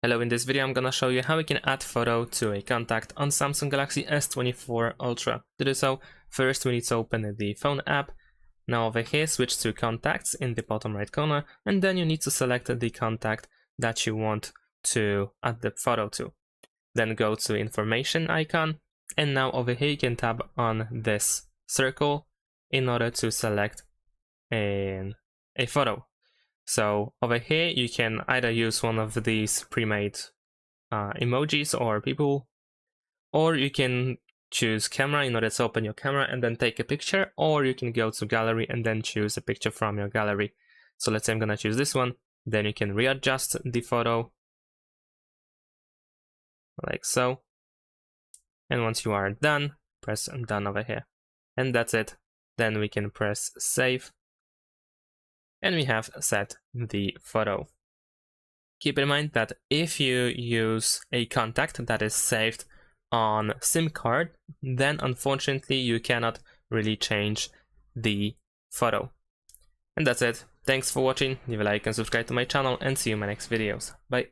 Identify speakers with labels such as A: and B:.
A: Hello, in this video I'm gonna show you how we can add photo to a contact on Samsung Galaxy S24 Ultra. To do so, first we need to open the phone app. Now over here, switch to contacts in the bottom right corner, and then you need to select the contact that you want to add the photo to. Then go to information icon, and now over here you can tap on this circle in order to select a photo. So over here, you can either use one of these pre-made emojis or people, or you can choose camera in order to open your camera and then take a picture, or you can go to gallery and then choose a picture from your gallery. So let's say I'm gonna choose this one, then you can readjust the photo like so. And once you are done, press done over here. And that's it. Then we can press save. And we have set the photo. Keep in mind that if you use a contact that is saved on SIM card, then unfortunately you cannot really change the photo. And that's it. Thanks for watching. Leave a like and subscribe to my channel, and see you in my next videos. Bye.